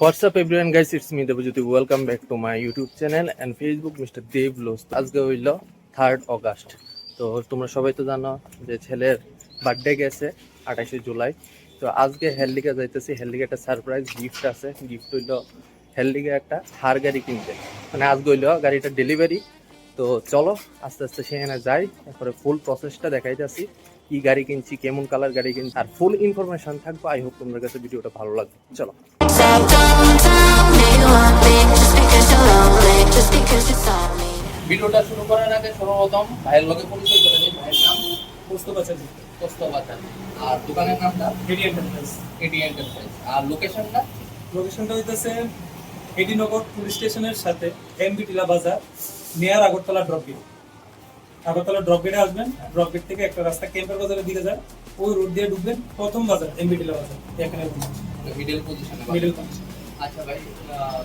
What's up everyone guys, it's me Devajyoti. Welcome back to my YouTube channel and Facebook Mr. Dev Vlogs. আজকে হইল 3rd August. তো তোমরা সবাই তো জানো যে ছেলের বার্থডে গেছে 28শে জুলাই। তো আজকে হেললিকা যাইতেছি, হেললিকা একটা সারপ্রাইজ গিফট আছে। গিফট হইল হেললিকা একটা থার গাড়ি কিনতে, মানে আজকে হইল গাড়িটা ডেলিভারি। তো চলো আস্তে আস্তে সেখানে যাই, তারপরে ফুল প্রসেসটা দেখাইতেছি, কি গাড়ি কিনছি, কেমন কালার গাড়ি কিনছি, আর ফুল ইনফরমেশন থাকবো। আই হোপ তোমাদের কাছে ভিডিওটা ভালো লাগবে। চলো। ভিডিওটা শুরু করার আগে সর্বপ্রথম ভাইয়ের লগে পরিচয় করে দিই। ভাইয়ের নাম কোস্তবাচার, আর দোকানের নামটা এডি এন্টারপ্রাইজ। আর লোকেশনটা হইতেছে এডিনগর পুলিশ স্টেশনের সাথে এমবি টিলা বাজার, নিয়ার আগরতলা ড্রপ গেটে আসবেন। ড্রপ গেট থেকে একটা রাস্তা ক্যাম্পের বাজারের দিকে যায়, ওই রোড দিয়ে ঢুকবেন, প্রথম বাজার এমবি টিলা বাজার, এখানে মিডল পজিশনে। আচ্ছা ভাই,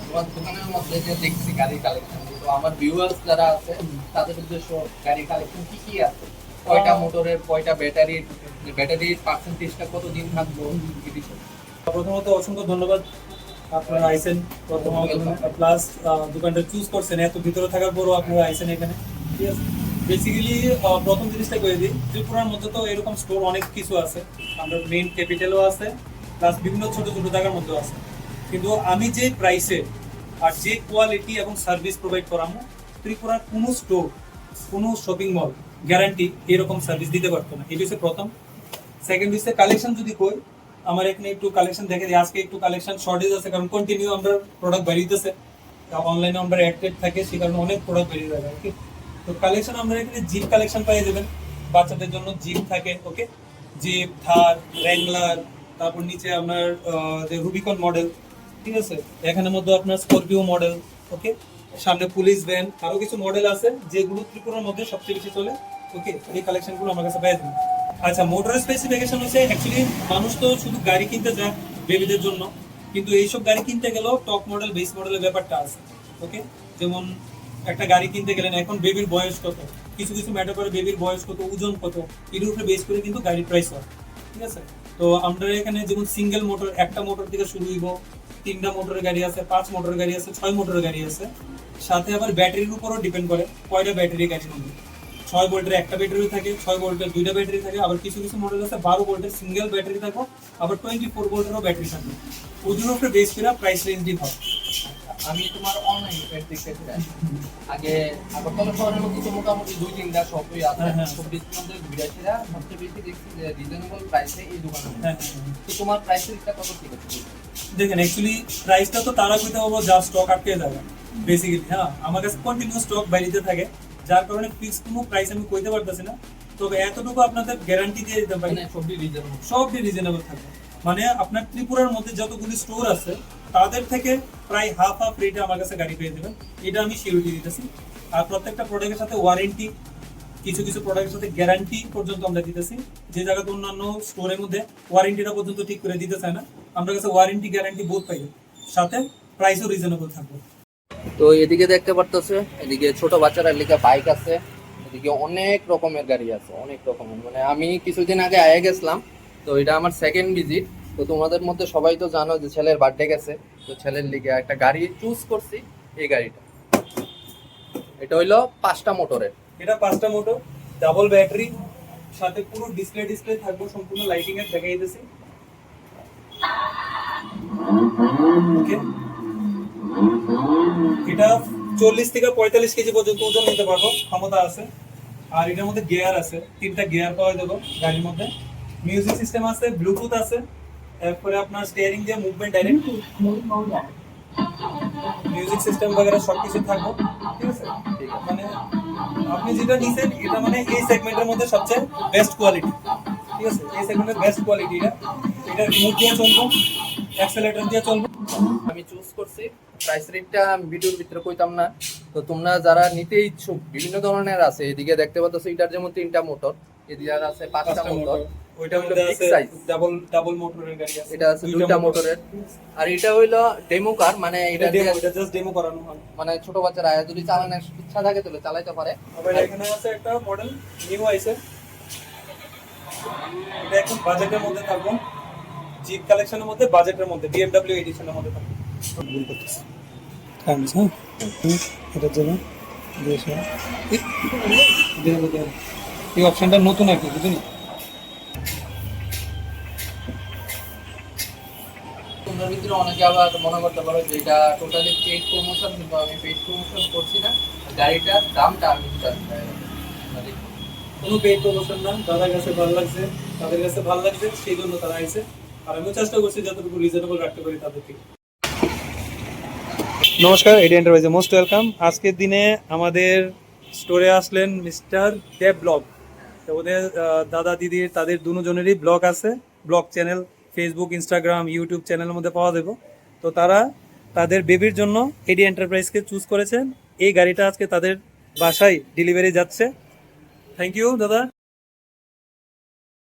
তোমার দোকানের মধ্যে যে দেখছি গাড়ি কালেকশন, তো আমার ভিউয়ার্স যারা আছে তাদের উদ্দেশ্য গাড়ি কালেকশন কি কি আছে, কয়টা মোটরের, কয়টা ব্যাটারির পার্সেন্টেজটা কতদিন থাকবো। প্রথমত অসংখ্য ধন্যবাদ, আপনারা আইসেন প্লাস দোকানটা চুজ করছেন, এত ভিতরে থাকার পরও আপনারা আইসেন এখানে। ঠিক আছে, বেসিক্যালি প্রথম জিনিসটা করে দিই, ত্রিপুরার মধ্যে তো এরকম স্টোর অনেক কিছু আছে, আমরা মেইন ক্যাপিটালও আছে, প্লাস বিভিন্ন ছোট ছোট জায়গার মধ্যেও আছে। কিন্তু আমি যে প্রাইসে আর যে কোয়ালিটি এবং সার্ভিস প্রোভাইড করামো, ত্রিপুরার কোনো স্টোর, কোনো শপিং মল গ্যারান্টি এরকম সার্ভিস দিতে পারতো না। এই হচ্ছে প্রথম। সেকেন্ড হচ্ছে কালেকশন যদি কই, আমার এখানে একটু কালেকশন দেখে দিই। আজকে একটু কালেকশন শর্টেজ আছে, কারণ কন্টিনিউ আমরা প্রোডাক্ট বাড়িতেছে, অনলাইনে আমরা অ্যাক্টিভ থাকে, সে কারণে অনেক প্রোডাক্ট বেরিয়ে যাবে। ওকে, তো কালেকশন আমরা এখানে জিপ কালেকশন পাই যাবেন, বাচ্চাদের জন্য জিপ থাকে। ওকে, জিপ, থার, র্যাঙ্গলার, তারপর নিচে আপনার যে রুবিকন মডেল, ঠিক আছে, এখানের মধ্যে আপনার স্করপিও মডেল। ওকে, সামনে পুলিশ ভ্যান, আরো কিছু মডেল আছে যেগুলো ত্রিপুরার মধ্যে সবচেয়ে বেশি চলে। ওকে, এই কালেকশনগুলো আমার কাছে পেয়ে যাবেন। আচ্ছা, মোটরের স্পেসিফিকেশন হচ্ছে অ্যাকচুয়ালি মানুষ তো শুধু গাড়ি কিনতে যায় বেবিদের জন্য, কিন্তু এইসব গাড়ি কিনতে গেলেও টপ মডেল, বেস মডেলের ব্যাপারটা আছে। ওকে, যেমন একটা গাড়ি কিনতে গেলেন, এখন বেবির বয়স কত, কিছু কিছু ম্যাটার করে, বেবির বয়স কত, ওজন কত, এর উপরে বেস করে কিন্তু গাড়ির প্রাইস হয়। ঠিক আছে, তো আমরা এখানে যেমন সিঙ্গেল মোটর, একটা মোটর থেকে শুরু হইব, 3টা মোটরের গাড়ি আছে, 5 মোটরের গাড়ি আছে, 6 মোটরের গাড়ি আছে। সাথে আবার ব্যাটারির উপরও ডিপেন্ড করে কয়টা ব্যাটারি গাড়ির মধ্যে। 6 ভোল্টের একটা ব্যাটারি থাকে, 6 ভোল্টের 2টা ব্যাটারি থাকে, আবার কিছু কিছু মডেল আছে 12 ভোল্টের সিঙ্গেল ব্যাটারি থাকে, আবার 24 ভোল্টেরও ব্যাটারি থাকে। ওদের উপরে বেস করে প্রাইস রেঞ্জই হয়। আমি তোমার অনলাইন ওয়েবসাইট দেখতেছি, আগে আগরতলা শহরের মধ্যে তো মোটামুটি 2-3টা শপই আছে। সবটির মধ্যে বিরাশিরা সবচেয়ে বেশি দেখছি যে রিজনেবল প্রাইসে এই দোকানে। তো তোমার প্রাইসের একটা কত ঠিক আছে? দেখেন, অ্যাকচুয়ালি প্রাইসটা তো তারা কইতে পারবো যা স্টক আটকে যাবে বেসিক্যালি। হ্যাঁ, আমার কাছে কন্টিনিউ স্টক বাইরেতে থাকে, যার কারণে ফিক্স কোনো প্রাইস আমি কইতে পারতেছি না। তবে এতটুকু আপনাদের গ্যারান্টি দিয়ে দিতে পারি, সবই রিজনেবল থাকবে। মানে আপনার ত্রিপুরার মধ্যে যতগুলি স্টোর আছে তাদের থেকে প্রায় হাফ রেটে আমার কাছে গাড়ি পেয়ে যাবেন, এটা আমি সিউরিটি দিতেছি। আর প্রত্যেকটা প্রোডাক্টের সাথে ওয়ারেন্টি, কিছু কিছু প্রোডাক্টের সাথে গ্যারান্টি পর্যন্ত আমরা দিতেছি। যে জায়গাতে অন্যান্য স্টোরের মধ্যে ওয়ারেন্টিটা পর্যন্ত ঠিক করে দিতে চায় না, আমরা কাছে ওয়ারেন্টি গ্যারান্টি বোধ পাই, সাথে প্রাইসও রিজনেবল থাকবে। তো এদিকে দেখতে পারতেছে, এদিকে ছোট বাচ্চারা লিখে বাইক আছে, এদিকে অনেক রকমের গাড়ি আছে, অনেক রকমের। মানে আমি কিছুদিন আগে আয়ে গেছিলাম, তো এটা আমার সেকেন্ড ভিজিট। তো তোমাদের মধ্যে সবাই তো জানো যে ছেলের বার্থডে গেছে, তো ছেলের লিগে একটা গাড়ি চুজ করছি। এই গাড়িটা, এটা হইলো 5টা মোটরের। এটা 5টা মোটর, ডাবল ব্যাটারি, সাথে পুরো ডিসপ্লে থাকবে, সম্পূর্ণ লাইটিং এর দেখাই দিতেছি। ওকে, এটা 40 থেকে 45 কেজি পর্যন্ত ওজন নিতে পারবো, ক্ষমতা আছে। আর এটার মধ্যে গিয়ার আছে, 3টা গিয়ার পাওয়া যাবে গাড়ির মধ্যে। মিউজিক সিস্টেম আছে, ব্লুটুথ আছে, এরপরে আপনার স্টিয়ারিং দিয়ে মুভমেন্ট ডাইরেক্ট, মিউজিক সিস্টেম বগেরা সবকিছু থাকবে। ঠিক আছে, মানে আপনি যেটা নিছেন এটা মানে এই সেগমেন্টের মধ্যে সবচেয়ে বেস্ট কোয়ালিটি। ঠিক আছে, এই সেগমেন্টের বেস্ট কোয়ালিটি এটা রিমোট দিয়ে চলবে, অ্যাক্সেলারেটর দিয়ে চলবে। আমি চুজ করছি। প্রাইস রেটটা আমি ভিডিওর ভিতরে কইতাম না। তো তোমরা যারা নিতে ইচ্ছুক, বিভিন্ন ধরনের আছে। এদিকে দেখতে পাচ্ছ এটার যেমন 3টা মোটর, এদিকে আছে 5টা মোটর, ওইটার মধ্যে আছে ডাবল মোটরের গাড়ি আছে, এটা আছে 2টা মোটরের। আর এটা হইলো ডেমো কার, মানে এটা জাস্ট ডেমো করানো হয়, মানে ছোট বাচ্চারা যদি চালানোর ইচ্ছা থাকে তাহলে চালাতে পারে। আবার এখানে আছে একটা মডেল নিউ আইছে, এটা এখন বাজেটের মধ্যে থাকবে, জিপ কালেকশনের মধ্যে, বাজেটের মধ্যে, BMW এডিশনের মধ্যে থাকবে। ভুল করতেছি কাইন্ডস, হ্যাঁ এটার জন্য 200 এই অপশনটা নতুন আর কি, বুঝলি? তোমরা ভিতরে অনেকে আবার মনে করতে পারো যে এটা টোটালি পেইড প্রমোশন, কিন্তু আমি পেইড প্রমোশন করছি না, গাড়িটার দামটা আমি মানে কোনো পেইড প্রমোশন না, দাদার কাছে ভালো লাগছে, তাদের কাছে ভালো লাগছে, সেই জন্য তারা আইছে। আর আমিও চেষ্টা করছি যতটুকু রিজনেবল রাখতে পারি তাদের থেকে। নমস্কার, এডি এন্টারপ্রাইজে মোস্ট ওয়েলকাম। আজকের দিনে আমাদের স্টোরে আসলেন মিস্টার দেব ব্লগ। তো ওদের দাদা দিদির তাদের দুজনেরই ব্লগ আছে, blog channel Facebook, Instagram, YouTube চ্যানেলের মধ্যে পাওয়া যাবে। তো তারা তাদের বেবির জন্য এডি এন্টারপ্রাইজকে চুজ করেছেন। এই গাড়িটা আজকে তাদের বাসায় ডেলিভারি যাচ্ছে। থ্যাংক ইউ দাদা।